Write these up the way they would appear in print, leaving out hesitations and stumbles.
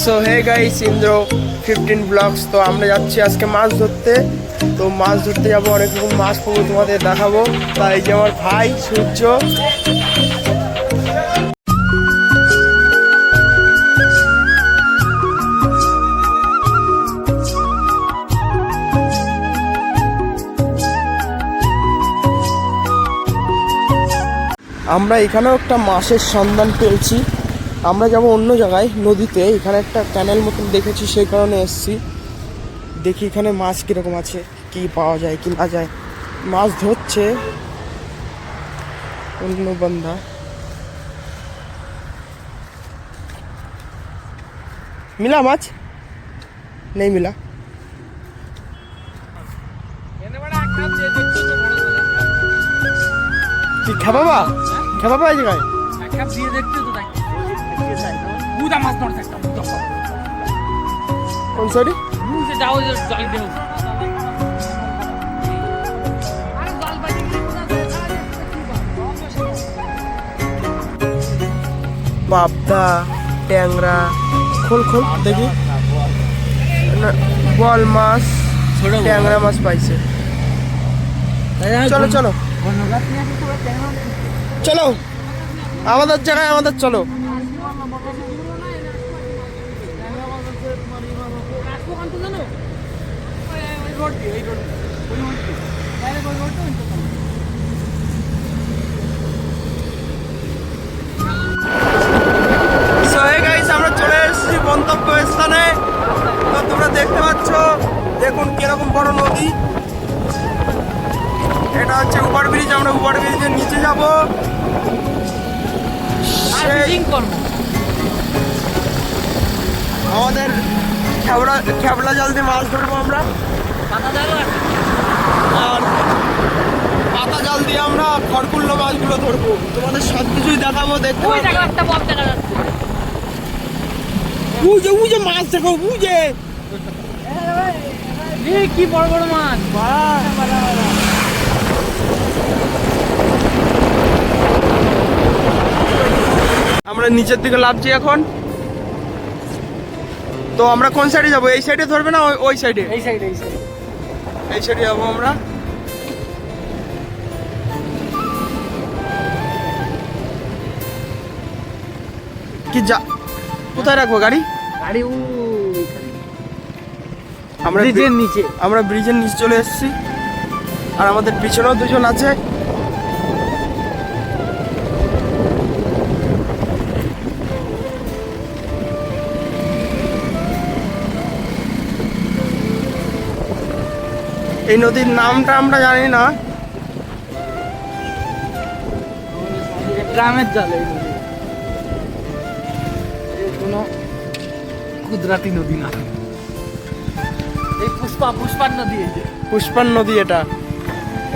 So hey guys, Indra 15 blogs. তো আমরা যাচ্ছি আজকে মাছ ধরতে। তো মাছ ধরতে যাবো, অনেক রকম মাছ পাবো, তোমাদের দেখাবো। তাই যে আমার ভাই সূর্য, আমরা এখানেও একটা মাছের সন্ধান পেয়েছি। আমরা যাব অন্য জায়গায়, নদীতে। এখানে একটা ক্যানেল মতন দেখেছি, সেই কারণে এসেছি। দেখি এখানে মাছ কীরকম আছে, কি পাওয়া যায় কি না যায়। মাছ ধরছে অন্য বান্দা। মিলা মাছ নেই, মিলা কি খাবাবা খাবাবা এই জায়গায় কোন সাইডে পাবদা, ট্যাংরা, খোল খোল দেখি, বল মাছ, ট্যাংরা মাছ পাইছে। চলো চলো চলো, আমাদের জায়গায় আমাদের, চলো। আমরা চলে এসেছি গন্তব্যস্থানে। তো তোমরা দেখতে পাচ্ছ, দেখুন কিরকম বড় নদী। এটা হচ্ছে ওভার ব্রিজ। আমরা ওভার ব্রিজের নিচে যাব। আমাদের খেবলা জাল দিয়ে মাছ ধরবো আমরা, আর পাতা জাল দিয়ে আমরা খড়কুল্লো মাছগুলো ধরবো। তোমাদের সব কিছুই দেখাবো। দেখতে বুঝে বুঝে মাছ দেখো, বুঝে কি বড় বড় মাছ। আমরা নিচের দিকে লাফছি এখন। তো আমরা কোন সাইডে যাবো? এই সাইডে ধরবে না ওই সাইডে? এই সাইডে এই সাইডে যাবো আমরা। কি যা, কোথায় রাখবো গাড়ি? গাড়ি আমরা ব্রিজের নিচে, আমরা ব্রিজের নিচে চলে এসেছি। আর আমাদের পিছনেও দুজন আছে। এই নদীর নামটা আমরা জানি না। গ্রামের জল, এই নদী কোনো কুদরাতি নদী না। এই পুষ্পার নদী, এই যে পুষ্পার নদী এটা।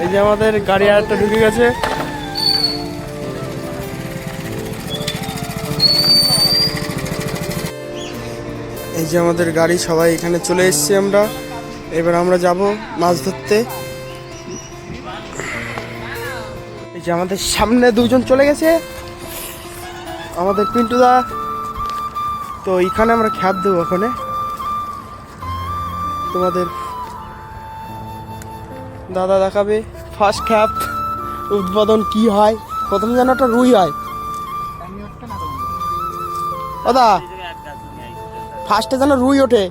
এই যে আমাদের গাড়ি আরেকটা ঢুকে গেছে। এই যে আমাদের গাড়ি, সবাই এখানে চলে এসেছি আমরা। এবার আমরা যাব মাছ ধরতে। এই যে আমাদের সামনে দুজন চলে গেছে, আমাদের পিন্টুদা। তো এখানে আমরা খ্যাপ দেবো ওখানে। তোমাদের দাদা দেখাবে ফার্স্ট খ্যাপ উদ্বোধন কি হয়। প্রথম যেন একটা রুই হয়। দাদা ফার্স্টে যেন রুই ওঠে।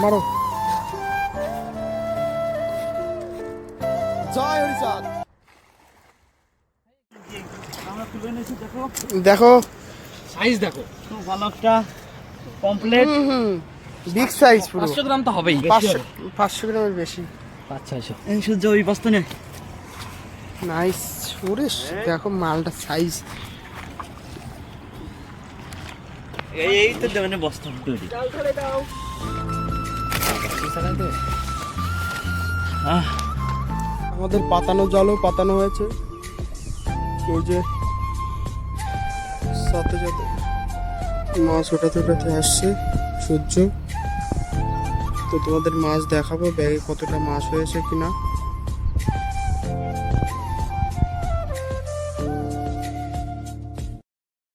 মারো, জয় হরিচাঁদ। দেখো সাইজ, দেখো বালকটা কমপ্লিট, বিগ সাইজ, পুরো 500 গ্রাম তো হবেই, 500 গ্রামের বেশি। 500 এই সূর্য ওই বস্তা নে। নাইস। ওরে দেখো মালটা সাইজ। এই তো দেওয়ানে বস্তা তৈরি। আমাদের পাতানো জালও পাতানো হয়েছে। ওই যে সাথে সাথে মাছ ওঠাতে ওঠাতে আসছে সূর্য। তো তোমাদের মাছ দেখাবো ব্যাগে কতটা মাছ হয়েছে কিনা।